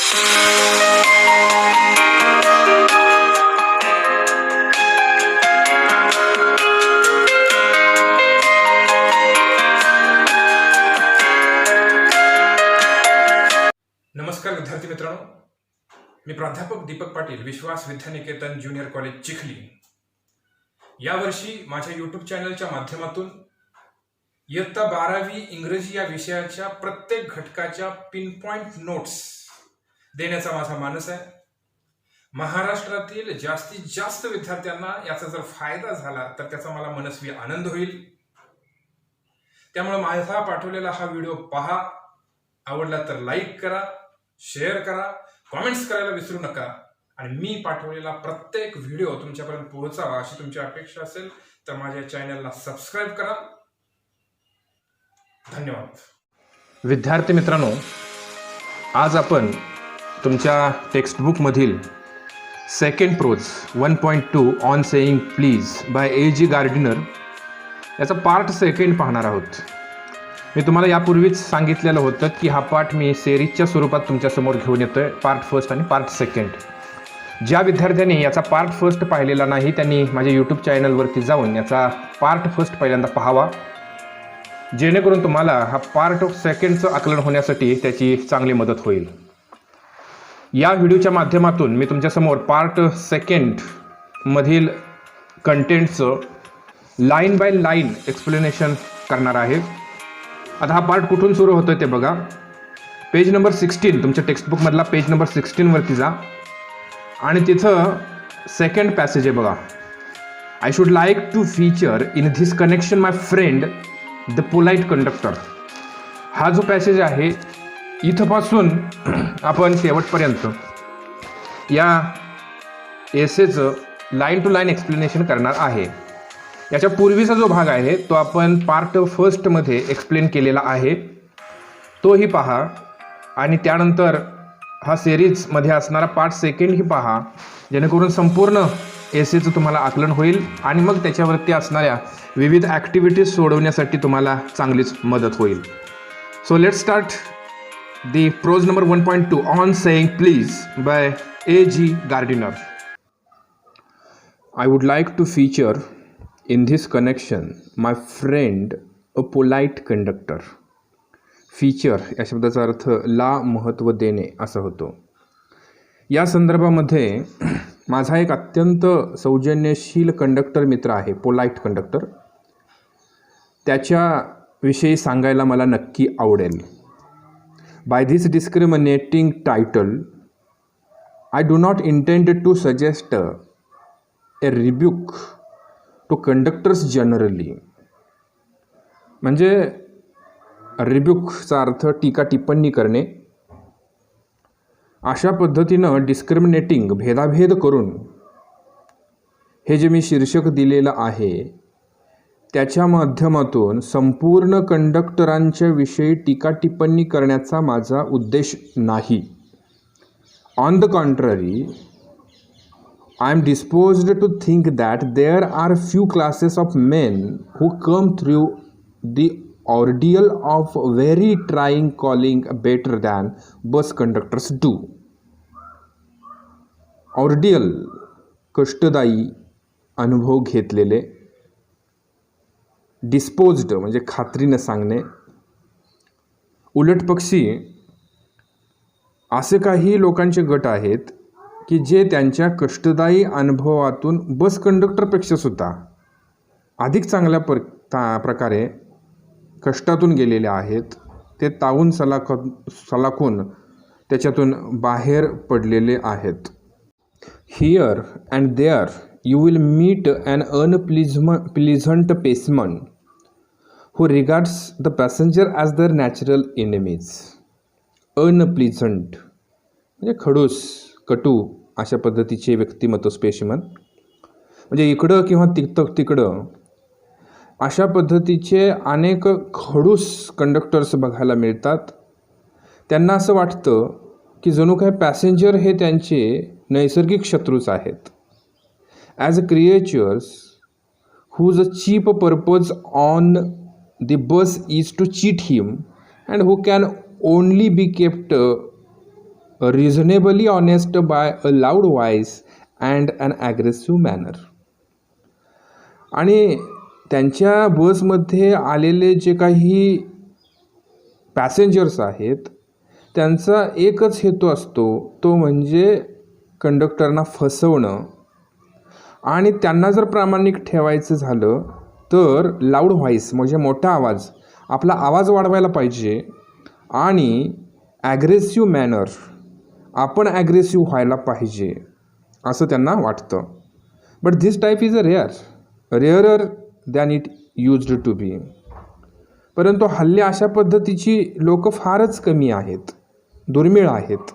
नमस्कार विद्यार्थी मित्रांनो, मी प्राध्यापक दीपक पाटील, विश्वास विद्यानिकेतन ज्युनियर कॉलेज चिखली. यावर्षी माझ्या यूट्यूब चॅनलच्या माध्यमातून इयत्ता 12वी इंग्रजी या विषयाच्या प्रत्येक घटकाच्या पिनपॉइंट नोट्स देण्याचा माझा मानस आहे. महाराष्ट्रातील जास्तीत जास्त विद्यार्थ्यांना याचा जर फायदा झाला तर त्याचा मला मनस्वी आनंद होईल. त्यामुळे माझा पाठवलेला हा व्हिडिओ पहा, आवडला तर लाईक करा, शेअर करा, कॉमेंट्स करायला विसरू नका आणि मी पाठवलेला प्रत्येक व्हिडिओ तुमच्यापर्यंत पोहोचावा अशी तुमची अपेक्षा असेल तर माझ्या चॅनलला सबस्क्राईब करा. धन्यवाद. विद्यार्थी मित्रांनो, आज आपण तुमच्या टेक्स्टबुकमधील second prose 1.2 on saying please by A.G. Gardiner याचा पार्ट सेकंड पाहणार आहोत. मी तुम्हाला यापूर्वीच सांगितलेलं होतं की हा पाठ मी सिरीजच्या स्वरूपात तुमच्यासमोर घेऊन येतो आहे, पार्ट फर्स्ट आणि पार्ट सेकंड. ज्या विद्यार्थ्यांनी याचा पार्ट फर्स्ट पाहिलेला नाही त्यांनी माझ्या यूट्यूब चॅनलवरती जाऊन याचा पार्ट फर्स्ट पहिल्यांदा पाहावा, जेणेकरून तुम्हाला हा पार्ट सेकंडचं आकलन होण्यासाठी त्याची चांगली मदत होईल. या व्हिडिओच्या माध्यमातून मी तुमच्यासमोर पार्ट सेकंड मधील कंटेंटचं लाईन बाय लाईन एक्सप्लेनेशन करणार आहे. आता हा पार्ट कुठून सुरू होतो ते बघा. पेज नंबर 16, तुमच्या टेक्स्टबुकमधला पेज नंबर 16 वरती जा आणि तिथं सेकंड पॅसेज आहे बघा. I should like to feature in this connection my friend the polite conductor. हा जो पॅसेज आहे इथपासून आपण शेवटपर्यंत या एसेचं लाईन टू लाईन एक्सप्लेनेशन करणार आहे. याच्या पूर्वीचा जो भाग आहे तो आपण पार्ट फर्स्टमध्ये एक्सप्लेन केलेला आहे, तोही पहा आणि त्यानंतर हा सिरीजमध्ये असणारा पार्ट सेकंडही पहा, जेणेकरून संपूर्ण एसेचं तुम्हाला आकलन होईल आणि मग त्याच्यावरती असणाऱ्या विविध ॲक्टिव्हिटीज सोडवण्यासाठी तुम्हाला चांगलीच मदत होईल. So let start the prose number 1.2 on saying please by A.G. Gardiner. I would like to feature in this connection my friend a polite conductor. Feature या शब्दाचा अर्थ ला महत्त्व देणे असा होतो. या संदर्भामध्ये माझा एक अत्यंत सौजन्यशील कंडक्टर मित्र आहे, पोलाईट कंडक्टर. त्याच्याविषयी सांगायला मला नक्की आवडेल. By this discriminating title I do not intend to suggest a rebuke to conductors generally. म्हणजे रिब्यूकचा अर्थ टीका टिप्पणी करणे. अशा पद्धतीनं डिस्क्रिमिनेटिंग भेदाभेद करून हे जे मी शीर्षक दिलेलं आहे त्याच्या माध्यमातून संपूर्ण कंडक्टरांच्या विषयी टीका टिप्पणी करण्याचा माझा उद्देश नाही. On the contrary, I am disposed to think that there are few classes of men who come through the ordeal of very trying calling better than bus conductors do. Ordeal कष्टदायी अनुभव घेतलेले. डिस्पोज्ड म्हणजे खात्रीनं सांगणे. उलटपक्षी असे काही लोकांचे गट आहेत की जे त्यांच्या कष्टदायी अनुभवातून बस कंडक्टरपेक्षा सुद्धा अधिक चांगल्या प्रकारे कष्टातून गेलेले आहेत. ते तावून सलाखून त्याच्यातून बाहेर पडलेले आहेत. Here and there you will meet an unpleasant specimen who regards the passenger as their natural enemies. Unpleasant म्हणजे खडूस, कटू अशा पद्धतीचे व्यक्तिमत्व स्पेशमन म्हणजे इकडं किंवा तिकडं अशा पद्धतीचे अनेक खडूस कंडक्टर्स बघायला मिळतात. त्यांना असं वाटतं की जणू काय पॅसेंजर हे त्यांचे नैसर्गिक शत्रूच आहेत. As a creatures whose chief purpose on the bus is to cheat him and who can only be kept reasonably honest by a loud voice and an aggressive manner. आणि त्यांच्या बसमध्ये आलेले जे काही पॅसेंजर्स आहेत त्यांचा एकच हेतू असतो, तो म्हणजे कंडक्टरना फसवणं. आणि त्यांना जर प्रामाणिक ठेवायचं झालं तर लाऊड व्हॉईस म्हणजे मोठा आवाज, आपला आवाज वाढवायला पाहिजे आणि ॲग्रेसिव्ह मॅनर, आपण ॲग्रेसिव्ह व्हायला पाहिजे असं त्यांना वाटतं. But this type is a rarer than it used to be. परंतु हल्ली अशा पद्धतीची लोकं फारच कमी आहेत, दुर्मिळ आहेत.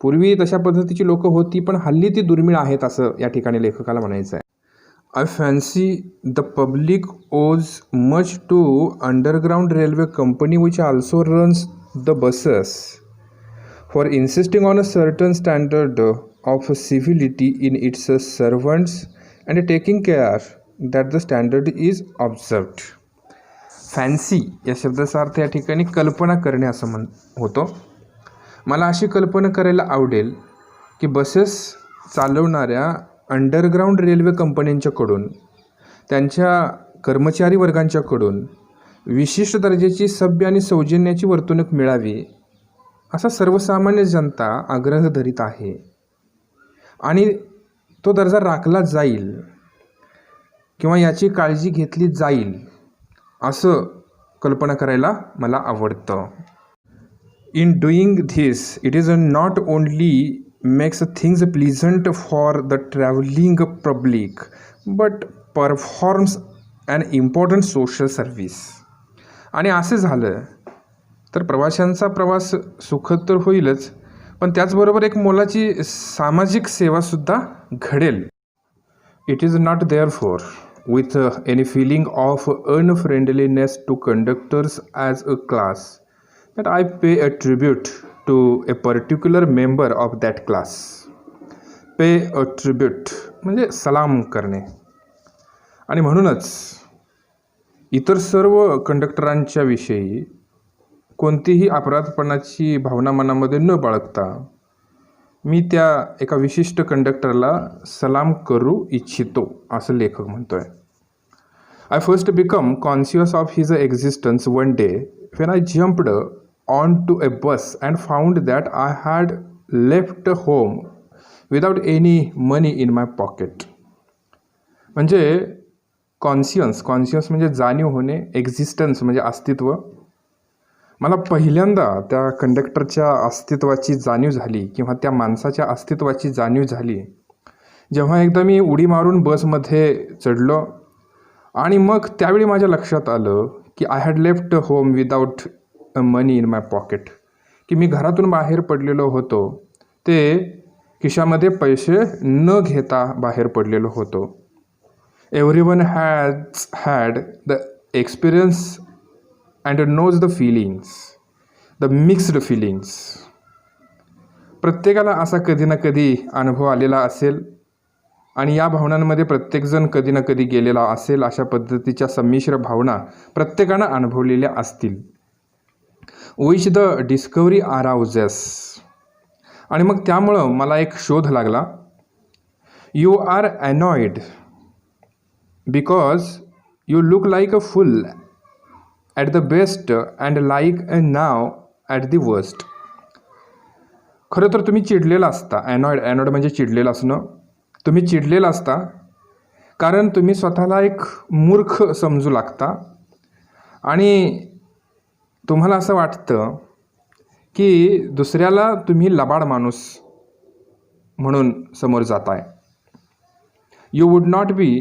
पूर्वी तशा पद्धतीची लोकं होती, पण हल्ली ती दुर्मिळ आहेत असं या ठिकाणी लेखकाला म्हणायचं आहे. I fancy the public owes much to underground railway company which also runs the buses for insisting on a certain standard of civility in its servants and taking care that the standard is observed. Fancy या शब्दाचा अर्थ या ठिकाणी कल्पना करणे असं होतो. मला अशी कल्पना करायला आवडेल की बसेस चालवणाऱ्या अंडरग्राऊंड रेल्वे कंपन्यांच्याकडून, त्यांच्या कर्मचारी वर्गांच्याकडून विशिष्ट दर्जाची सभ्य आणि सौजन्याची वर्तणूक मिळावी असा सर्वसामान्य जनता आग्रह धरीत आहे आणि तो दर्जा राखला जाईल किंवा याची काळजी घेतली जाईल असं कल्पना करायला मला आवडतं. In doing this, it is not only makes things pleasant for the traveling public, but performs an important social service. आणि असे झालं तर प्रवाशांचा प्रवास सुखद तर होईलच, पण त्याचबरोबर एक मोलाची सामाजिक सेवासुद्धा घडेल. It is not therefore with any feeling of unfriendliness to conductors as a class that I pay a tribute to a particular member of that class. Pay a tribute म्हणजे सलाम करणे. आणि म्हणूनच इतर सर्व कंडक्टरांच्या विषयी कोणतीही अपराधपणाची भावना मनामध्ये न बाळगता मी त्या एका विशिष्ट कंडक्टरला सलाम करू इच्छितो असं लेखक म्हणतोय. I first become conscious of his existence one day when I jumped onto a bus and found that I had left home without any money in my pocket. म्हणजे कॉन्शियस म्हणजे जाणीव होणे, एक्झिस्टन्स म्हणजे अस्तित्व. मला पहिल्यांदा त्या कंडक्टरच्या अस्तित्वाची जाणीव झाली किंवा त्या माणसाच्या अस्तित्वाची जाणीव झाली जेव्हा एकदा मी उडी मारून बसमध्ये चढलो आणि मग त्यावेळी माझ्या लक्षात आलं की I had left home without a money in my pocket, की मी घरातून बाहेर पडलेलो होतो, ते खिशामध्ये पैसे न घेता बाहेर पडलेलो होतो. Everyone has had the experience and knows the feelings, the mixed feelings. प्रत्येकाला असा कधी ना कधी अनुभव आलेला असेल आणि या भावनांमध्ये प्रत्येकजण कधी ना कधी गेलेला असेल. अशा पद्धतीच्या संमिश्र भावना प्रत्येकानं अनुभवलेल्या असतील. Which the discovery arouses. आणि मग त्यामुळं मला एक शोध लागला. You are annoyed because you look like a fool at the best and like a knave at the worst. खरं तर तुम्ही चिडलेला असता. अनॉइड म्हणजे चिडलेलं असणं. तुम्ही चिडलेला असता कारण तुम्ही स्वतःला एक मूर्ख समजू लागता आणि तुम्हाला असं वाटतं की दुसऱ्याला तुम्ही लबाड माणूस म्हणून समोर जाताय. You would not be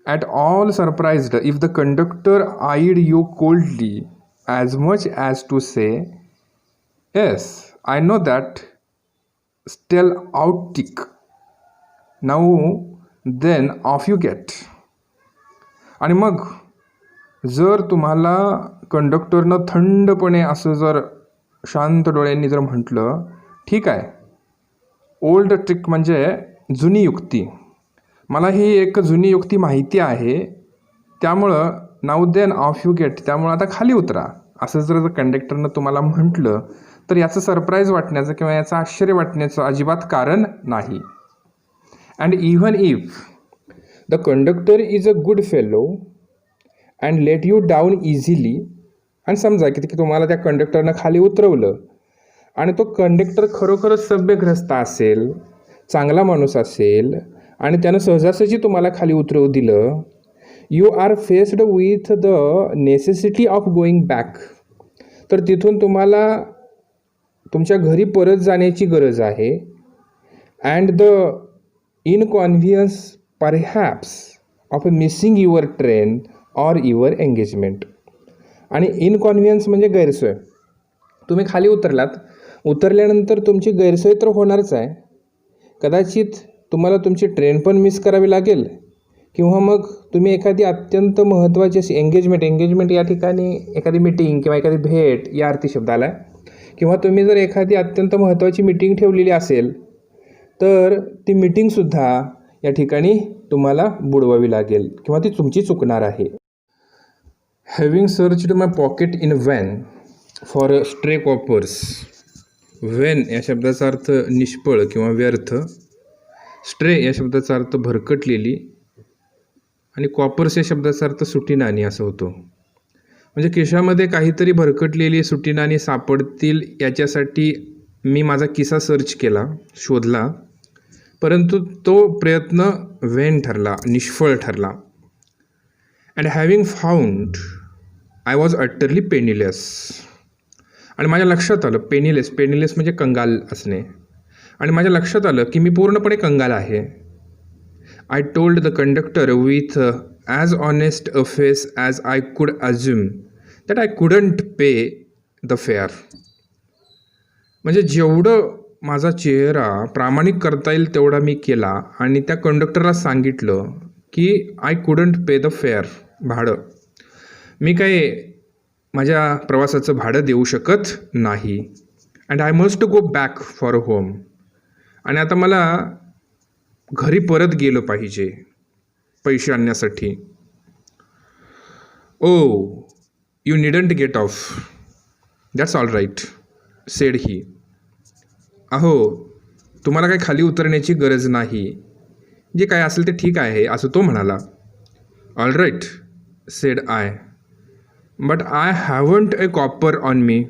at all surprised if the conductor eyed you coldly as much as to say yes I know that stale out now then off you get. आणि मग जर तुम्हाला कंडक्टरनं थंडपणे असं जर शांत डोळ्यांनी जर म्हटलं, ठीक आहे, ओल्ड ट्रिक म्हणजे जुनी युक्ती, मला ही एक जुनी युक्ती माहिती आहे, त्यामुळं now then off you get, त्यामुळं आता खाली उतरा, असं जर कंडक्टरनं तुम्हाला म्हटलं तर याचं सरप्राईज वाटण्याचं किंवा याचं आश्चर्य वाटण्याचं अजिबात कारण नाही. And even if the conductor is a good fellow and let you down easily, आणि समजा की तुम्हाला त्या कंडक्टरनं खाली उतरवलं आणि तो कंडक्टर खरोखरच सभ्यग्रस्त असेल, चांगला माणूस असेल आणि त्यानं सहजासहजी तुम्हाला खाली उतरवू दिलं, you are faced with the necessity of going back. तर तिथून तुम्हाला तुमच्या घरी परत जाण्याची गरज आहे. And the inconvenience perhaps of missing your train or your engagement. आणि इनकॉन्व्हियन्स म्हणजे गैरसोय. तुम्ही खाली उतरल्यानंतर तुमची गैरसोय तर होणारच आहे. कदाचित तुम्हाला तुमची ट्रेन पण मिस करावी लागेल, किंवा मग तुम्ही एखादी अत्यंत महत्त्वाची अशी एंगेजमेंट या ठिकाणी एखादी मीटिंग किंवा एखादी भेट या अर्थी शब्द आला आहे, किंवा तुम्ही जर एखादी अत्यंत महत्त्वाची मीटिंग ठेवलेली असेल तर ती मीटिंगसुद्धा या ठिकाणी तुम्हाला बुडवावी लागेल किंवा ती तुमची चुकणार आहे. Having searched my pocket in vain for stray coppers. Vain या शब्दाचा अर्थ निष्फळ किंवा व्यर्थ, स्ट्रे या शब्दाचा अर्थ भरकटलेली, आणि कॉपर्स या शब्दाचा अर्थ सुटी नाणी असं होतो. म्हणजे खिशामध्ये काहीतरी भरकटलेली सुटी नाणी सापडतील याच्यासाठी मी माझा किस्सा सर्च केला, शोधला, परंतु तो प्रयत्न वेन ठरला, निष्फळ ठरला. And having found I was utterly penniless. आणि माझ्या लक्षात आलं, पेनीलेस म्हणजे कंगाल असणे, आणि माझ्या लक्षात आलं की मी पूर्णपणे कंगाल आहे. I told the conductor with as honest a face as I could assume that I couldn't pay the fair. म्हणजे जेवढं माझा चेहरा प्रामाणिक करता येईल तेवढा मी केला आणि त्या कंडक्टरला सांगितलं की I couldn't pay the fare, भाडं. मी काही माझ्या प्रवासाचं भाडं देऊ शकत नाही. And I must go back for home. आणि आता मला घरी परत गेलं पाहिजे पैसे आणण्यासाठी. Oh you needn't get off, that's all right said he. अहो तुम्हाला काही खाली उतरण्याची गरज नाही, जे काय असेल ते ठीक आहे असं तो म्हणाला. All right said I, but I haven't a copper on me.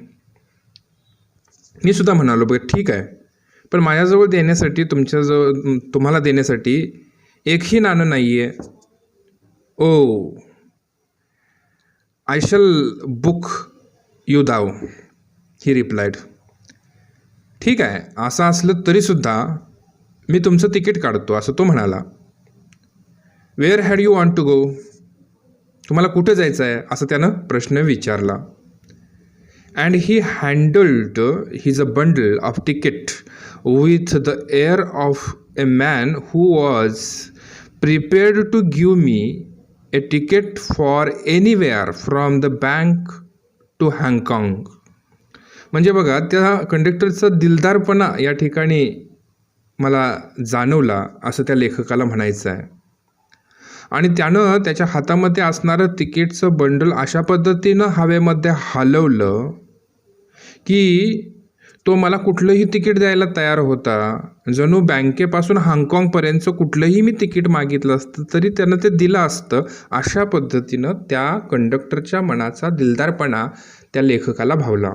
मी सुद्धा म्हणालो बघ ठीक आहे, पण माझ्याजवळ देण्यासाठी तुम्हाला देण्यासाठी एकही नाणं नाही आहे. ओ आय शल बुक यू दाव, ही रिप्लायड. ठीक आहे, असं असलं तरीसुद्धा मी तुमचं तिकीट काढतो असं तो म्हणाला. Where had you want to go. तुम्हाला कुठं जायचं आहे असं त्यानं प्रश्न विचारला. And he handled his a bundle of ticket with the air of a man who was prepared to give me a ticket for anywhere from the bank to हाँगकाँग. म्हणजे बघा त्या कंडक्टरचा दिलदारपणा या ठिकाणी मला जाणवला असं त्या लेखकाला म्हणायचं आहे. आणि त्यानं त्याच्या हातामध्ये असणारं तिकीटचं बंडल अशा पद्धतीनं हवेमध्ये हलवलं की तो मला कुठलंही तिकीट द्यायला तयार होता. जणू बँकेपासून हाँगकाँगपर्यंतचं कुठलंही मी तिकीट मागितलं असतं तरी त्यानं ते दिलं असतं. अशा पद्धतीनं त्या कंडक्टरच्या मनाचा दिलदारपणा त्या लेखकाला भावला.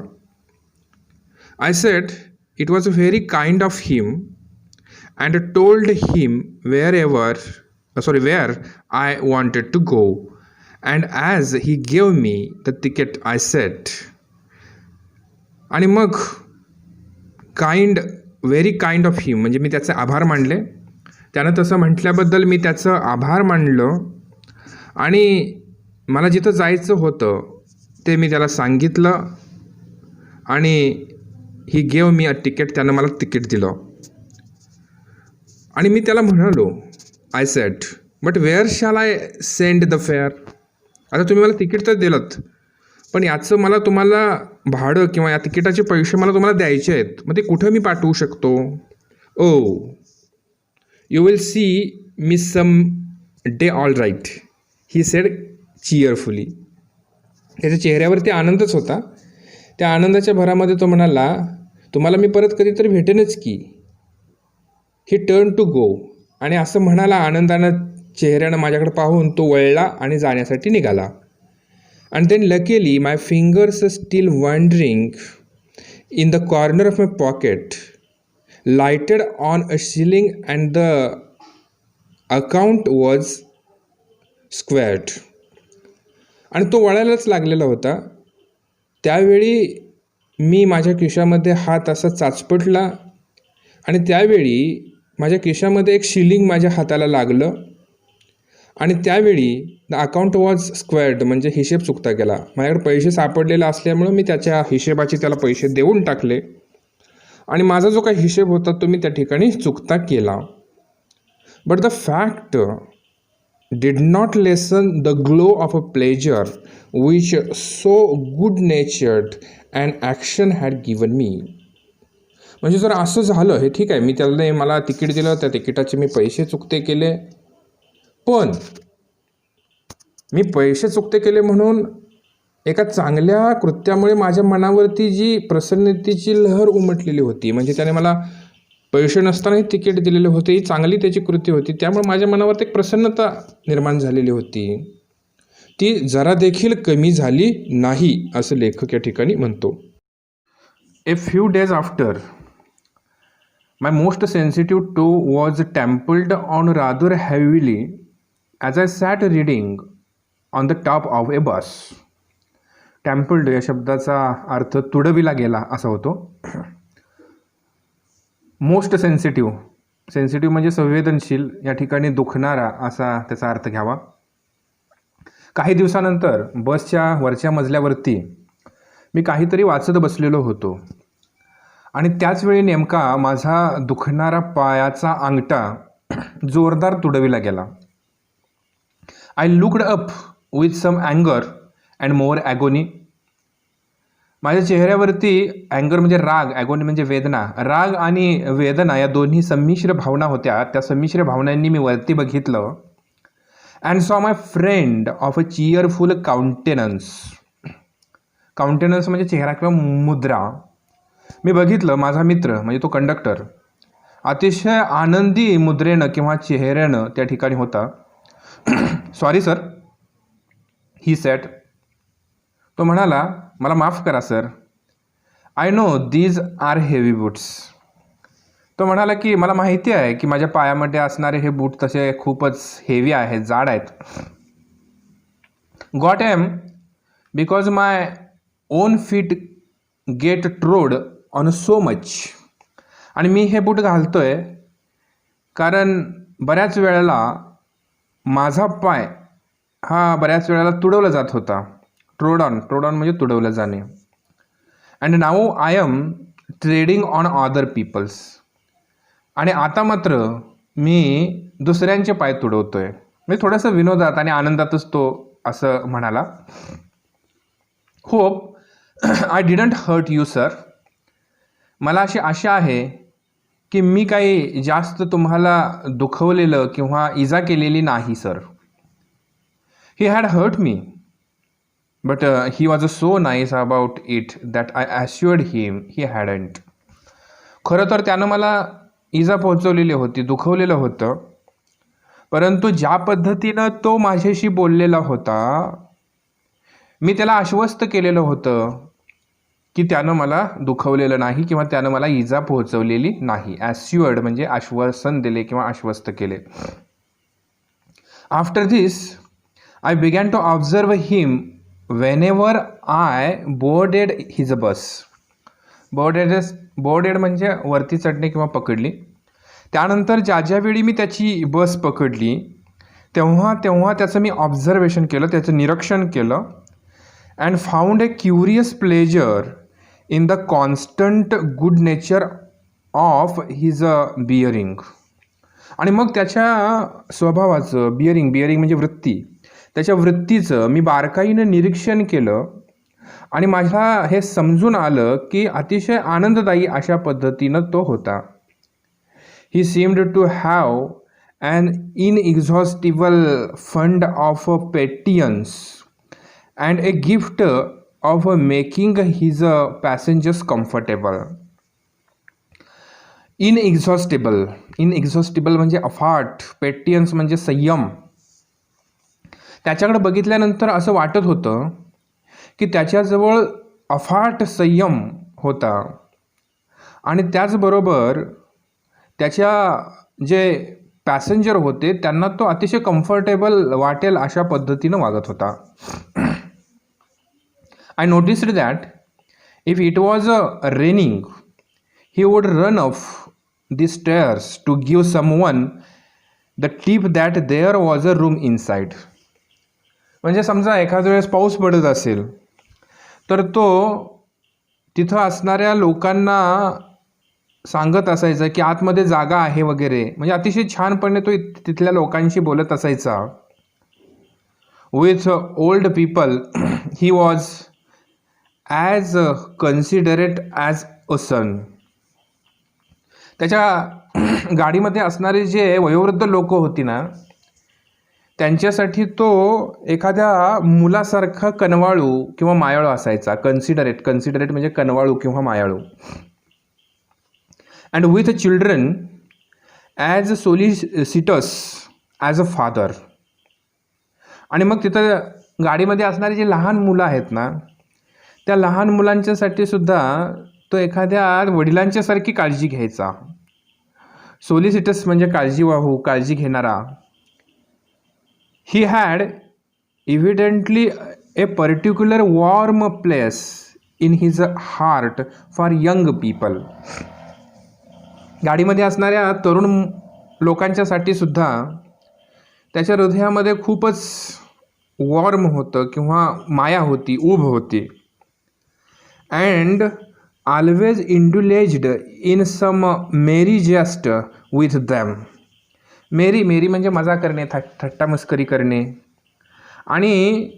I said it was very kind of him and told him where I wanted to go, and as he gave me the ticket I said, आणि मग very kind of him म्हणजे मी त्याचे आभार मानले. त्यानं तसं म्हटल्याबद्दल मी त्याचं आभार मानलं आणि मला जिथं जायचं होतं ते मी त्याला सांगितलं आणि he gave me a ticket, त्यानं मला तिकीट दिलं. आणि मी त्याला म्हणालो I said but where shall I send the fair. आता तुम्ही मला तिकीट तर दिलं, पण याचं मला तुम्हाला भाडं किंवा या तिकिटाचे पैसे मला तुम्हाला द्यायचे आहेत, मग ते कुठं मी पाठवू शकतो. Oh you will see me some day all right, he said cheerfully. त्याच्या चेहऱ्यावरती आनंदच होता. त्या आनंदाच्या भरामध्ये तो म्हणाला, तुम्हाला मी परत कधीतरी भेटेनच की. He turn to go. आणि असं म्हणाला आनंदानं चेहऱ्यानं माझ्याकडे पाहून तो वळला आणि जाण्यासाठी निघाला. And then luckily my fingers are still wandering in the corner of my pocket, lighted on a shilling and the account was squared. आणि तो वळायलाच लागलेला होता. त्यावेळी मी माझ्या खिशामध्ये हात असा चाचपटला आणि त्यावेळी माझ्या खिशामध्ये एक शिलिंग माझ्या हाताला लागलं आणि त्यावेळी द अकाउंट वॉज स्क्वेअर्ड म्हणजे हिशेब चुकता गेला. माझ्याकडे पैसे सापडलेला असल्यामुळं मी त्याच्या हिशेबाचे त्याला पैसे देऊन टाकले आणि माझा जो काही हिशेब होता तो मी त्या ठिकाणी चुकता केला. But the fact did not lesson the glow of a pleasure which so good नेचर्ड and action had given me. म्हणजे जर असं झालं, हे ठीक आहे, मी त्याला मला तिकीट दिलं, त्या तिकिटाचे मी पैसे चुकते केले, पण मी पैसे चुकते केले म्हणून एका चांगल्या कृत्यामुळे माझ्या मनावरती जी प्रसन्नतेची लहर उमटलेली होती, म्हणजे त्याने मला पैसे नसतानाही तिकीट दिलेले होते, ही चांगली त्याची कृती होती, त्यामुळे माझ्या मनावरती एक प्रसन्नता निर्माण झालेली होती, ती जरा देखील कमी झाली नाही असं लेखक या ठिकाणी म्हणतो. A few days after my most sensitive toe was trampled on rather heavily as I sat reading on the top of a bus. Trampled या शब्दाचा अर्थ तुडविला गेला असा होतो. मोस्ट सेन्सिटिव्ह म्हणजे संवेदनशील, या ठिकाणी दुखणारा असा त्याचा अर्थ घ्यावा. काही दिवसानंतर बसच्या वरच्या मजल्यावरती मी काहीतरी वाचत बसलेलो होतो आणि त्याचवेळी नेमका माझा दुखणारा पायाचा अंगठा जोरदार तुडविला गेला. I looked up with some अँगर अँड मोर ॲगोनी. माझ्या चेहऱ्यावरती अँगर म्हणजे राग, ॲगोनी म्हणजे वेदना, राग आणि वेदना या दोन्ही संमिश्र भावना होत्या. त्या संमिश्र भावनांनी मी वरती बघितलं. अँड सॉ माय फ्रेंड ऑफ अ चिअरफुल काउंटेनन्स. काउंटेनन्स म्हणजे चेहरा किंवा मुद्रा. मी बघितलं माझा मित्र म्हणजे तो कंडक्टर अतिशय आनंदी मुद्रेनं किंवा चेहऱ्यानं त्या ठिकाणी होता. Sorry sir, he set. तो म्हणाला, मला माफ करा sir, I know these are heavy boots. तो म्हणाला की मला माहिती आहे की माझ्या पायामध्ये असणारे हे बूट तसे खूपच हेवी आहेत, जाड आहेत. Got em because my own feet get trod on so much. आणि मी हे बूट घालतोय कारण बऱ्याच वेळेला माझा पाय हा बऱ्याच वेळेला तुडवला जात होता. ट्रोड ऑन म्हणजे तुडवलं जाणे. And now I am trading on other peoples. आणि आता मात्र मी दुसऱ्यांचे पाय तुडवतोय. म्हणजे थोडंसं विनोदात आणि आनंदातच तो असं म्हणाला. Hope I didn't hurt you sir. मला अशी आशा आहे की मी काही जास्त तुम्हाला दुखवलेलं किंवा इजा केलेली नाही sir. He had hurt me but he was so nice about it that I assured him he hadn't. खरं तर त्यानं मला इजा पोहोचवलेली होती, दुखवलेलं होतं, परंतु ज्या पद्धतीनं तो माझ्याशी बोललेला होता, मी त्याला आश्वस्त केलेलं होतं की त्यानं मला दुखवलेलं नाही किंवा त्यानं मला इजा पोहोचवलेली नाही. ॲश्युअर्ड म्हणजे आश्वासन दिले किंवा आश्वस्त केले. After this I began to observe him whenever I boarded his bus. Boarded म्हणजे वरती चढणे किंवा पकडली. त्यानंतर ज्यावेळी मी त्याची बस पकडली तेव्हा त्याचं मी ऑब्झर्वेशन केलं, त्याचं निरीक्षण केलं. And found a curious pleasure in the constant good nature of his bearing. आणि मग त्याच्या स्वभावाचं बिअरिंग म्हणजे वृत्ती, त्याच्या वृत्तीचं मी बारकाईनं निरीक्षण केलं आणि माझ्या हे समजून आलं की अतिशय आनंददायी अशा पद्धतीनं तो होता. He seemed to have an inexhaustible fund of patience and a gift of making his passengers comfortable. Inexhaustible म्हणजे अफाट, पेटियन्स म्हणजे संयम. त्याच्याकडे बघितल्यानंतर असं वाटत होतं की त्याच्याजवळ अफाट संयम होता आणि त्याचबरोबर त्याच्या जे पॅसेंजर होते त्यांना तो अतिशय कम्फर्टेबल वाटेल अशा पद्धतीनं वागत होता. I noticed that if it was raining, he would run off the stairs to give someone the tip that there was a room inside. म्हणजे समजा एखाद्या वेळेस पाऊस पडत असेल तर तो तिथं असणाऱ्या लोकांना सांगत असायचा की आतमध्ये जागा आहे वगैरे. म्हणजे अतिशय छानपणे तो तिथल्या लोकांशी बोलत असायचा. With old people he was as considerate as a son. त्याच्या गाडीमध्ये असणारे जे वयोवृद्ध लोक होती ना त्यांच्यासाठी तो एखाद्या मुलासारखा कनवाळू किंवा मायाळू असायचा. कन्सिडरेट म्हणजे कनवाळू किंवा मायाळू. And with children as solicitous as a father. आणि मग तिथं गाडीमध्ये असणारी जी लहान मुलं आहेत ना त्या लहान मुलांच्यासाठी सुद्धा तो एखाद्या वडिलांच्यासारखी काळजी घ्यायचा. सोलिसिटस म्हणजे काळजीवाहू, काळजी घेणारा. He had evidently a particular warm place in his heart for young people. गाडीमध्ये असणाऱ्या तरुण लोकांच्यासाठी सुद्धा त्याच्या हृदयामध्ये खूपच वॉर्म होतं किंवा माया होती, ऊब होती. And always indulged in some merry jest with them. Merry म्हणजे मजा करणे, थट्टा मस्करी करणे. आणि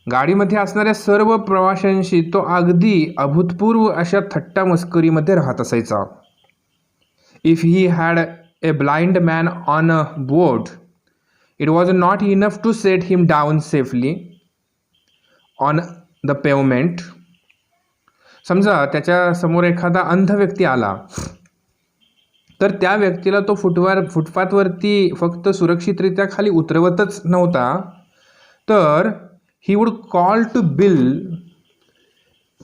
गाडीमध्ये असणाऱ्या सर्व प्रवाशांशी तो अगदी अभूतपूर्व अशा थट्टा मस्करीमध्ये राहत असायचा. If he had a blind man on a board it was not enough to set him down safely on the pavement. समजा त्याच्यासमोर एखादा अंध व्यक्ती आला तर त्या व्यक्तीला तो फुटपाथवरती फक्त सुरक्षितरित्या खाली उतरवतच नव्हता तर he would call to bill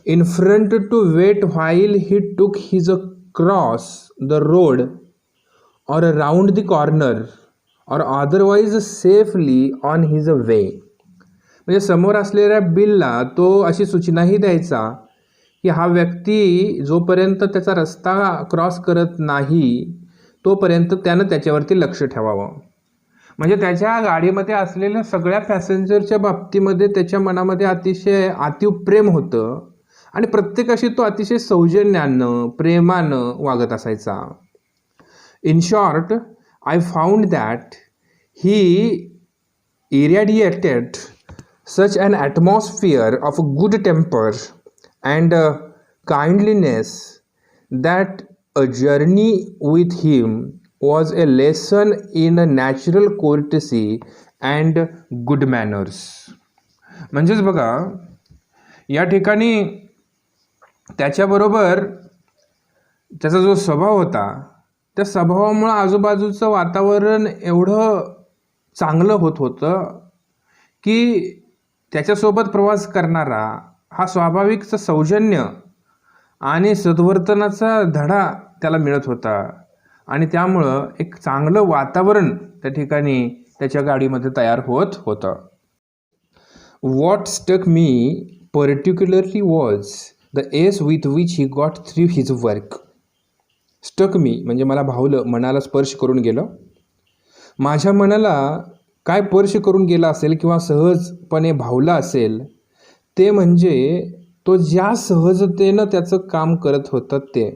in front to wait while he took his cross the road or round the corner or otherwise safely on his way. म्हणजे समोर असलेल्या बिलला तो अशी सूचनाही द्यायचा की हा व्यक्ती जोपर्यंत त्याचा रस्ता क्रॉस करत नाही तोपर्यंत त्यानं त्याच्यावरती लक्ष ठेवावं. म्हणजे त्याच्या गाडीमध्ये असलेल्या सगळ्या पॅसेंजरच्या बाबतीमध्ये त्याच्या मनामध्ये अतिशय अतीव प्रेम होतं आणि प्रत्येकाशी तो अतिशय सौजन्यानं प्रेमानं वागत असायचा. In short I found that he irradiated such an atmosphere of good temper and kindliness that a journey with him was a lesson in natural courtesy and good manners. म्हणजेच बघा या ठिकाणी त्याच्याबरोबर त्याचा जो स्वभाव होता त्या स्वभावामुळं आजूबाजूचं वातावरण एवढं चांगलं होत होतं की त्याच्यासोबत प्रवास करणारा हा स्वाभाविकचं सौजन्य आणि सद्वर्तनाचा धडा त्याला मिळत होता आणि त्यामुळं एक चांगलं वातावरण त्या ठिकाणी त्याच्या गाडीमध्ये तयार होत होतं. What stuck me particularly was the ease with which he got through his work. Stuck me म्हणजे मला भावलं, मनाला स्पर्श करून गेलं. माझ्या मनाला काय स्पर्श करून गेला असेल किंवा सहजपणे भावला असेल ते म्हणजे तो ज्या सहजतेनं त्याचं काम करत होतं ते.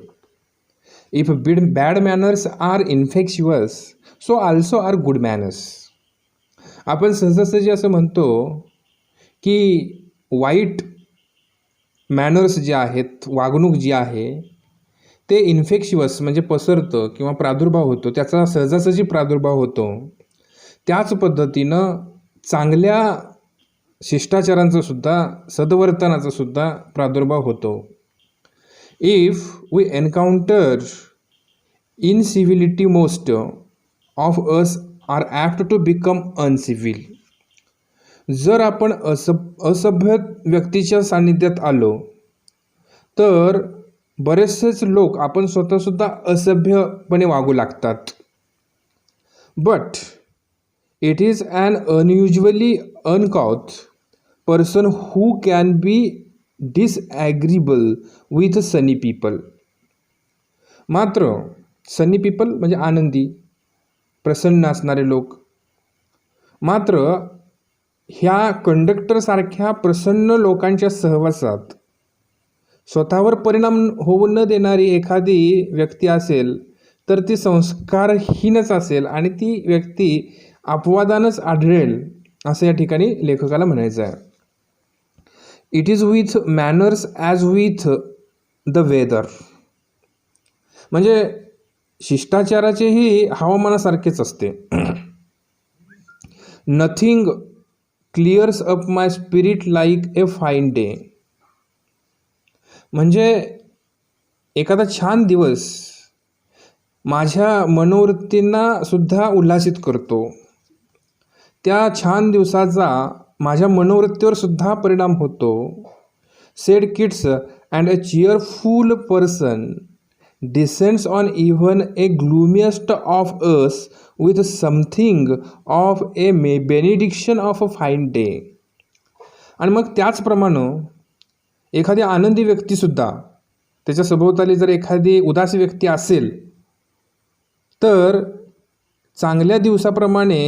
If bad manners are infectious so also are good manners. आपण सहजासहजी असं म्हणतो की वाईट मॅनर्स जे आहेत, वागणूक जी आहे ते इन्फेक्शियस म्हणजे पसरतं किंवा प्रादुर्भाव होतो, त्याचा सहजासहजी प्रादुर्भाव होतो. त्याच पद्धतीनं चांगल्या शिष्टाचारांचा सुद्धा सद्वर्तनाचा सुद्धा प्रादुर्भाव होतो. If we encounter incivility most of us are apt to become uncivil. जर आपण असभ्य व्यक्तीच्या सान्निध्यात आलो तर बरेचसेच लोक आपण स्वतःसुद्धा असभ्यपणे वागू लागतात. But it is an unusually uncouth person who can be disagreeable with sunny people. मात्र सनी पीपल म्हणजे आनंदी प्रसन्न असणारे लोक. मात्र ह्या कंडक्टरसारख्या प्रसन्न लोकांच्या सहवासात स्वतःवर परिणाम होऊ न देणारी एखादी व्यक्ती असेल तर ती संस्कारहीनच असेल आणि ती व्यक्ती अपवादानच आढळेल असं या ठिकाणी लेखकाला म्हणायचं आहे. It is with manners as with the weather. म्हणजे शिष्टाचाराचेही हवामानासारखेच असते. Nothing clears up my spirit like a fine day. म्हणजे एखादा छान दिवस माझ्या मनोवृत्तींना सुद्धा उल्हासित करतो. त्या छान दिवसाचा माझ्या मनोवृत्तीवर सुद्धा परिणाम होतो. Said kids and a cheerful person descends on even a gloomiest of us with something of a benediction of a fine day. आणि मग त्याचप्रमाणे एखादी आनंदी व्यक्तीसुद्धा त्याच्या सभोवताली जर एखादी उदासी व्यक्ती असेल तर चांगल्या दिवसाप्रमाणे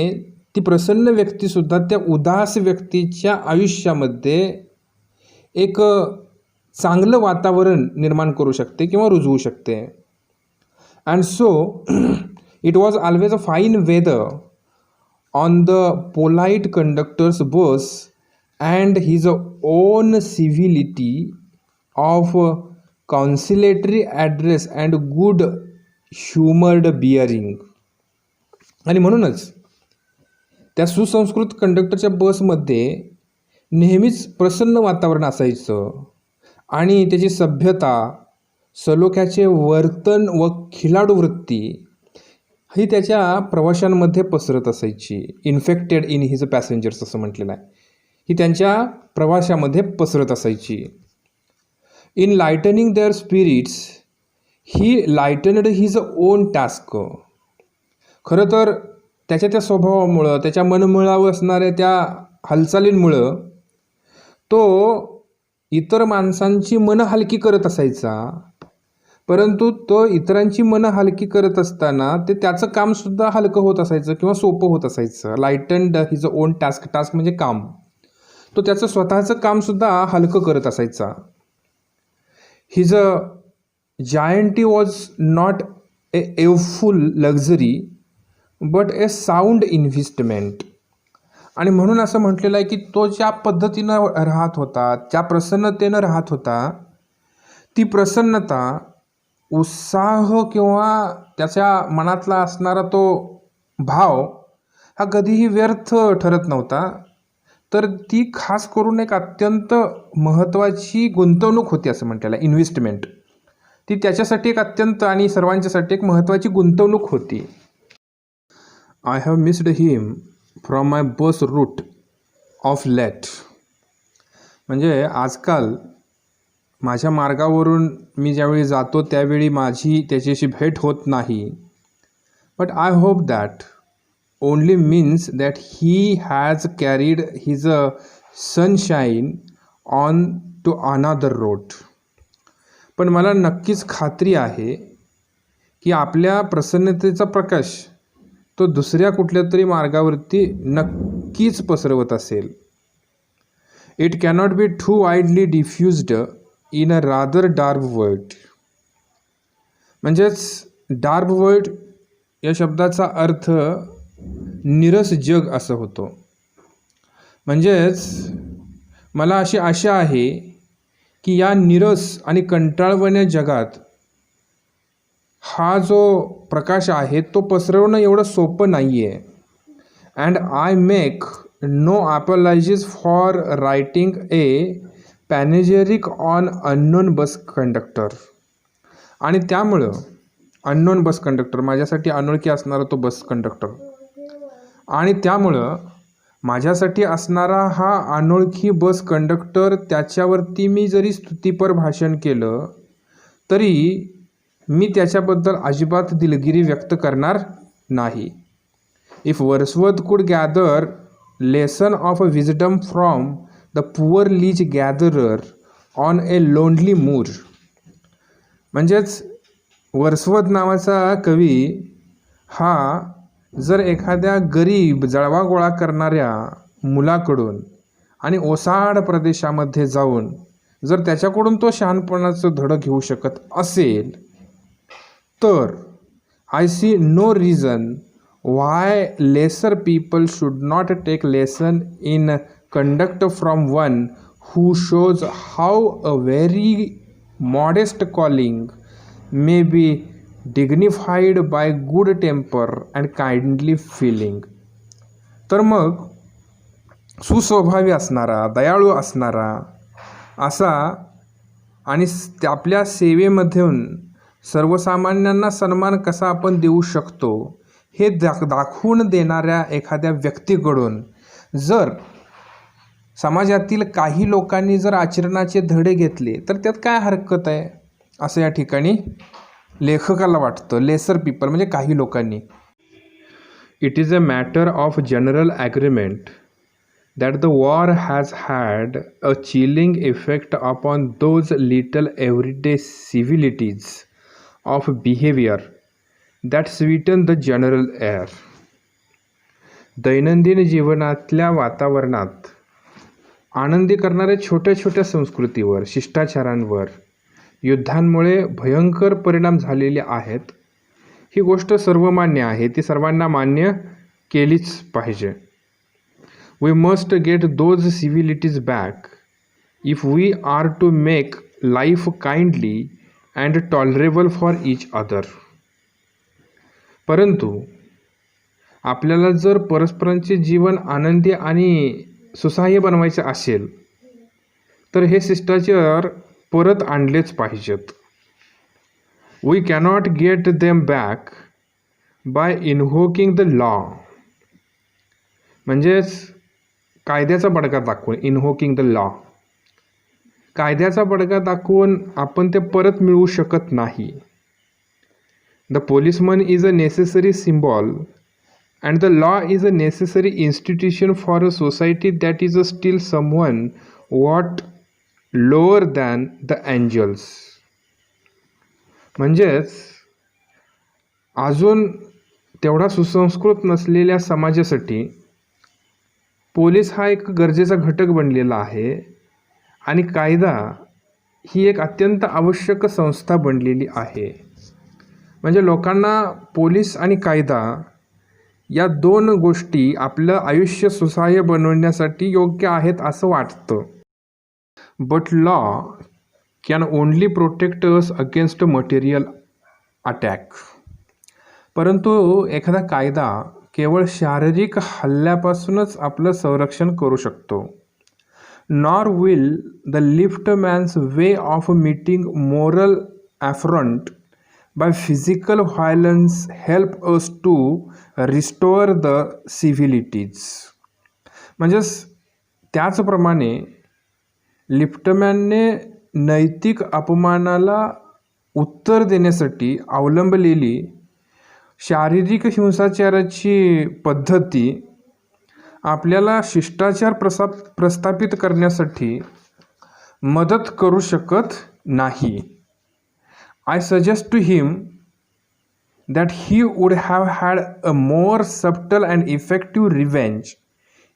ती प्रसन्न व्यक्तीसुद्धा त्या उदास व्यक्तीच्या आयुष्यामध्ये एक चांगलं वातावरण निर्माण करू शकते किंवा रुजवू शकते. And so it was always a fine weather on the polite conductor's bus and his own civility of conciliatory address and good humoured bearing. आणि म्हणूनच त्या सुसंस्कृत कंडक्टरच्या बसमध्ये नेहमीच प्रसन्न वातावरण असायचं आणि त्याची सभ्यता, सलोख्याचे वर्तन व खिलाडू वृत्ती ही त्याच्या प्रवाशांमध्ये पसरत असायची. इन्फेक्टेड इन हिज पॅसेंजर्स असं म्हटलेलं आहे. ही त्यांच्या प्रवाशामध्ये पसरत असायची. In lightening their spirits he lightened his own task. खरं तर त्याच्या त्या स्वभावामुळं, त्याच्या मनमुळावर असणाऱ्या त्या हालचालींमुळं तो इतर माणसांची मनं हलकी करत असायचा. परंतु तो इतरांची मनं हलकी करत असताना ते त्याचं कामसुद्धा हलकं होत असायचं किंवा सोपं होत असायचं. Lightened his own task. Task म्हणजे काम. तो त्याचं स्वतःचं कामसुद्धा हलकं करत असायचा. हिज जायंटी was not a awful luxury but a sound investment. आणि म्हणून असं म्हटलेलं आहे की तो ज्या पद्धतीनं राहत होता, ज्या प्रसन्नतेनं राहत होता, ती प्रसन्नता, उत्साह किंवा त्याच्या मनातला असणारा तो भाव हा कधीही व्यर्थ ठरत नव्हता. तर ती खास करून एक अत्यंत महत्त्वाची गुंतवणूक होती असं म्हटलेलं आहे. इन्व्हेस्टमेंट ती त्याच्यासाठी एक अत्यंत आणि सर्वांच्यासाठी एक महत्त्वाची गुंतवणूक होती. I have missed him from my bus route of late. म्हणजे आजकाल माझ्या मार्गावरून मी ज्यावेळी जातो त्यावेळी माझी त्याच्याशी भेट होत नाही. But I hope that only means that he has carried his sunshine on to another road. पण मला नक्कीच खात्री आहे की आपल्या प्रसन्नतेचा प्रकाश तो दुसऱ्या कुठल्या तरी मार्गावरती नक्कीच पसरवत असेल. It cannot be too widely diffused in a rather dark world. म्हणजेच डार्क वर्ल्ड या शब्दाचा अर्थ निरस जग असं होतो. म्हणजेच मला अशी आशा आहे की या निरस आणि कंटाळवाण्या जगात हा जो प्रकाश आहे तो पसरवणं एवढं सोपं नाही आहे. And I make no apologies for writing a panegyric on unknown bus conductor. आणि त्यामुळं अननोन बस कंडक्टर, माझ्यासाठी अनोळखी असणारा तो बस कंडक्टर, आणि त्यामुळं माझ्यासाठी असणारा हा अनोळखी बस कंडक्टर, त्याच्यावरती मी जरी स्तुतीपर भाषण केलं तरी मी त्याच्याबद्दल अजिबात दिलगिरी व्यक्त करणार नाही. If Wordsworth could gather lesson of a wisdom from the poor leech gatherer on a lonely moor. म्हणजेच वर्सवर्थ नावाचा कवी हा जर एखाद्या गरीब जळवा गोळा करणाऱ्या मुलाकडून आणि ओसाड प्रदेशामध्ये जाऊन जर त्याच्याकडून तो शहाणपणाचं धडं घेऊ शकत असेल तर I see no reason why lesser people should not take lesson in conduct from one who shows how a very modest calling may be dignified by good temper and kindly feeling. तर मग सुस्वभावी असणारा, दयाळू असणारा असा आणि आपल्या सेवेमधून सर्वसामान्यांना सन्मान कसा आपण देऊ शकतो हे दाखवून देणाऱ्या एखाद्या व्यक्तीकडून जर समाजातील काही लोकांनी जर आचरणाचे धडे घेतले तर त्यात काय हरकत आहे असं या ठिकाणी लेखकाला वाटतं. लेसर पीपल म्हणजे काही लोकांनी. It is a matter of general agreement that the war has had a chilling effect upon those little everyday civilities of behavior that sweeten the general air. दैनंदिन जीवनातल्या वातावरणात आनंदी करणाऱ्या छोट्या छोट्या संस्कृतीवर, शिष्टाचारांवर युद्धांमुळे भयंकर परिणाम झालेले आहेत. ही गोष्ट सर्वमान्य आहे, ती सर्वांना मान्य केलीच पाहिजे. We must get those civilities back if we are to make life kindly and tolerable for each other. परंतु आपल्याला जर परस्परांचे जीवन आनंदी आणि सुसह्य बनवायचे असेल तर हे शिष्टाचार परत आणलेच पाहिजेत. We cannot get them back by invoking the law. म्हणजेच कायद्याचा बडगा दाखवून, इनव्होकिंग द लॉ, कायद्याचा बडगा दाखवून आपण ते परत मिळवू शकत नाही. The policeman is a necessary symbol and the law is a necessary institution for a society that is a still someone what lower than the angels. म्हणजेच अजून तेवढा सुसंस्कृत नसलेल्या समाजासाठी पोलीस हा एक गरजेचा घटक बनलेला आहे आणि कायदा ही एक अत्यंत आवश्यक संस्था बनलेली आहे. म्हणजे लोकांना पोलीस आणि कायदा या दोन गोष्टी आपलं आयुष्य सुसह्य बनवण्यासाठी योग्य आहेत असं वाटतं. But law can only protect us against material attack. परंतु एखादा कायदा केवळ शारीरिक हल्ल्यापासूनच आपलं संरक्षण करू शकतो. Nor will the liftman's way of meeting moral affront by physical violence help us to restore the civilities. म्हणजेच त्याचप्रमाणे लिफ्टमॅनने नैतिक अपमानाला उत्तर देण्यासाठी अवलंबलेली शारीरिक हिंसाचाराची पद्धती आपल्याला शिष्टाचार प्रस्थापित करण्यासाठी मदत करू शकत नाही. I suggest to him that he would have had a more subtle and effective revenge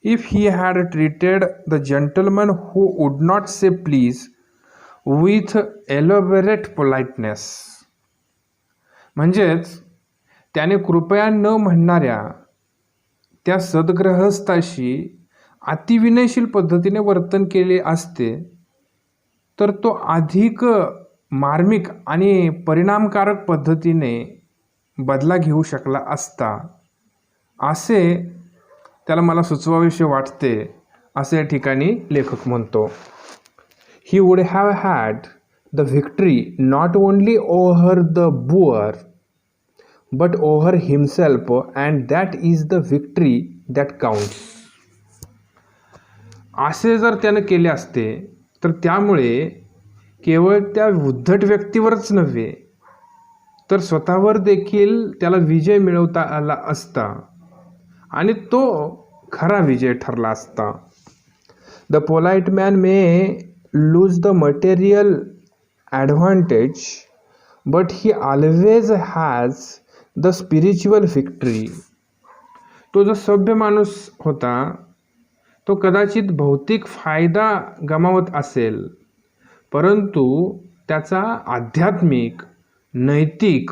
if he had treated the gentleman who would not say please with elaborate politeness. म्हणजेच त्याने कृपया न म्हणणाऱ्या त्या सद्ग्रहस्थाशी अतिविनयशील पद्धतीने वर्तन केले असते तर तो अधिक मार्मिक आणि परिणामकारक पद्धतीने बदला घेऊ शकला असता, असे त्याला मला सुचवावीशी वाटते असे या ठिकाणी लेखक म्हणतो. He would have had the victory not only over the boor but over himself and that is the victory that counts. असे जर त्यानं केले असते तर त्यामुळे केवळ त्या उद्धट व्यक्तीवरच नव्हे तर स्वतःवर देखील त्याला विजय मिळवता आला असता आणि तो खरा विजय ठरला असता. The polite man may lose the material advantage but he always has the spiritual Victory. तो जो सभ्य माणूस होता तो कदाचित भौतिक फायदा गमावत असेल परंतु त्याचा आध्यात्मिक नैतिक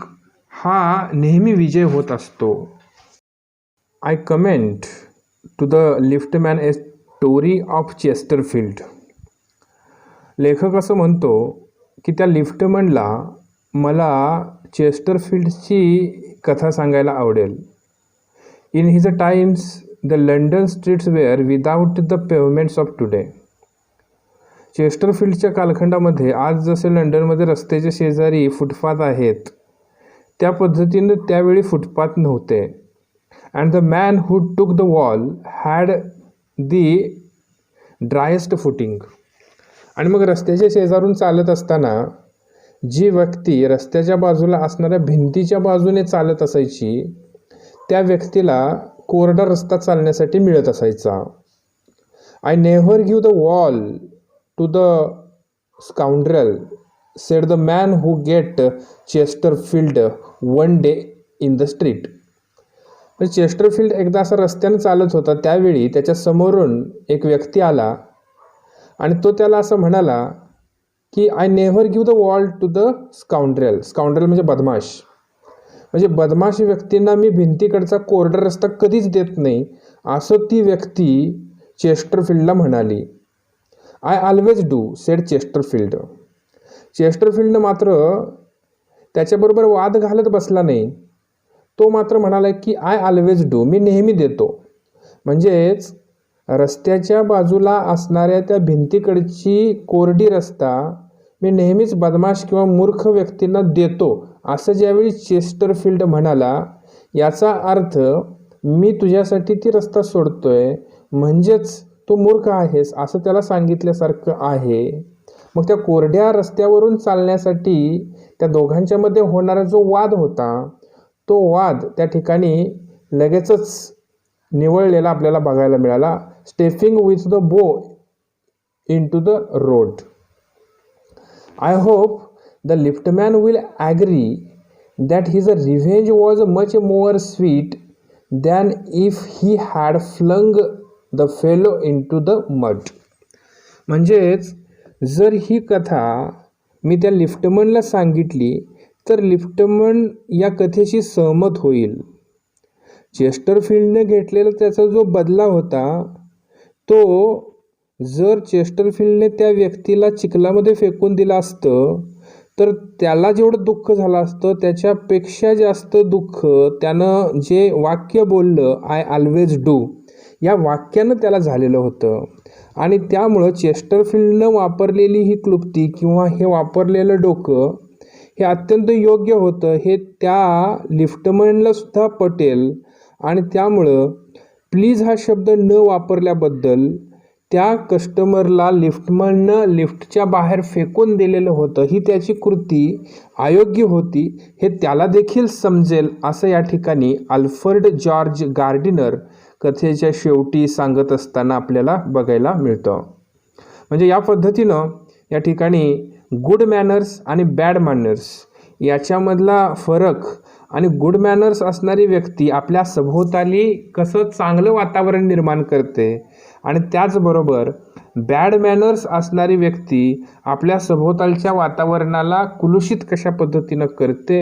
हा नेहमी विजय होत असतो. I comment to the liftman a story of Chesterfield. लेखक असं म्हणतो की त्या लिफ्टमॅनला मला चेस्टरफील्डची कथा सांगायला आवडेल. In his times the London streets were without the pavements of today. चेस्टरफील्डच्या कालखंडामध्ये आज जसे लंडनमध्ये रस्त्याच्या शेजारी फुटपाथ आहेत त्या पद्धतीनं त्यावेळी फुटपाथ नव्हते. And the man who took the wall had the driest footing. आणि मग रस्त्याच्या शेजारून चालत असताना जी व्यक्ती रस्त्याच्या बाजूला असणाऱ्या भिंतीच्या बाजूने चालत असायची त्या व्यक्तीला कोरडा रस्ता चालण्यासाठी मिळत असायचा. I never give the wall to the scoundrel said the man who met Chesterfield one day in the street. Chesterfield एकदा असं रस्त्यानं चालत होता त्यावेळी त्याच्या समोरून एक व्यक्ती आला आणि तो त्याला असं म्हणाला की I never give the wall to the scoundrel. Scoundrel म्हणजे बदमाश. म्हणजे बदमाश व्यक्तींना मी भिंतीकडचा कोरडा रस्ता कधीच देत नाही असं ती व्यक्ती चेस्टरफील्डला म्हणाली. I always do said Chesterfield. चेस्टरफील्डनं मात्र त्याच्याबरोबर वाद घालत बसला नाही. तो मात्र म्हणाला की आय ऑलवेज डू, मी नेहमी देतो. म्हणजेच रस्त्याच्या बाजूला असणाऱ्या त्या भिंतीकडची कोरडी रस्ता मी नेहमीच बदमाश किंवा मूर्ख व्यक्तींना देतो असं ज्यावेळी चेस्टरफील्ड म्हणाला याचा अर्थ मी तुझ्यासाठी ती रस्ता सोडतोय म्हणजेच तू मूर्ख आहेस असं त्याला सांगितल्यासारखं आहे. मग त्या कोरड्या रस्त्यावरून चालण्यासाठी त्या दोघांच्या मध्ये होणारा जो वाद होता तो वाद त्या ठिकाणी लगेचच निवळलेला आपल्याला बघायला मिळाला. Stepping with the bow in to the road. I hope the liftman will agree that his revenge was much more sweet than if he had flung the fellow in to the mud. म्हणजेच जर ही कथा मी त्या लिफ्टमनला सांगितली तर liftman या कथेशी सहमत होईल. चेस्टरफील्डने घेतलेला त्याचा जो बदला होता तो जर चेस्टरफील्डने त्या व्यक्तीला चिखलामध्ये फेकून दिला असतं तर त्याला जेवढं दुःख झालं असतं त्याच्यापेक्षा जास्त दुःख त्यानं जे वाक्य बोललं आय ऑलवेज डू या वाक्यानं त्याला झालेलं होतं. आणि त्यामुळं चेस्टरफील्डनं वापरलेली ही क्लुप्ती किंवा हे वापरलेलं डोकं हे अत्यंत योग्य होतं हे त्या लिफ्टमनला सुद्धा पटेल. आणि त्यामुळं प्लीज हा शब्द न वापरल्याबद्दल त्या कस्टमरला लिफ्टमननं लिफ्टच्या बाहेर फेकून दिलेलं होतं ही त्याची कृती अयोग्य होती हे त्याला देखील समजेल असं या ठिकाणी अल्फ्रेड जॉर्ज गार्डिनर कथेच्या शेवटी सांगत असताना आपल्याला बघायला मिळतं. म्हणजे या पद्धतीनं या ठिकाणी गुड मॅनर्स आणि बॅड मॅनर्स याच्यामधला फरक आणि गुड मॅनर्स असणारी व्यक्ती आपल्या सभोवताली कसं चांगलं वातावरण निर्माण करते आणि त्याचबरोबर बॅड मॅनर्स असणारी व्यक्ती आपल्या सभोवतालच्या वातावरणाला कुलुषित कशा पद्धतीनं करते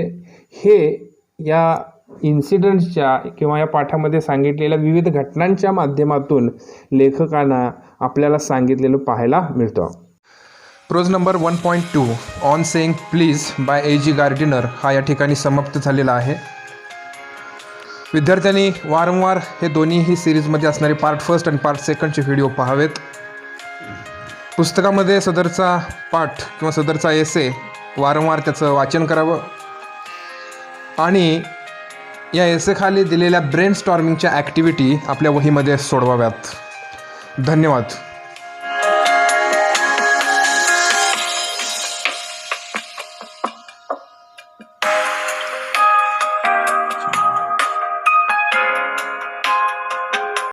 हे या इन्सिडंट्सच्या किंवा या पाठामध्ये सांगितलेल्या विविध घटनांच्या माध्यमातून लेखकांना आपल्याला सांगितलेलं पाहायला मिळतं. Prose number 1.2 on saying please by A.G. Gardiner हा या ठिकाणी समाप्त झालेला आहे. विद्यार्थ्यांनी वारंवार हे दोन्हीही सिरीजमध्ये असणारे पार्ट फर्स्ट आणि पार्ट सेकंडचे व्हिडिओ पाहावेत. पुस्तकामध्ये सदरचा पाठ किंवा सदरचा एसे वारंवार त्याचं वाचन करावं आणि या एसेखाली दिलेल्या ब्रेन स्टॉर्मिंगच्या ॲक्टिव्हिटी आपल्या वहीमध्ये सोडवाव्यात. धन्यवाद.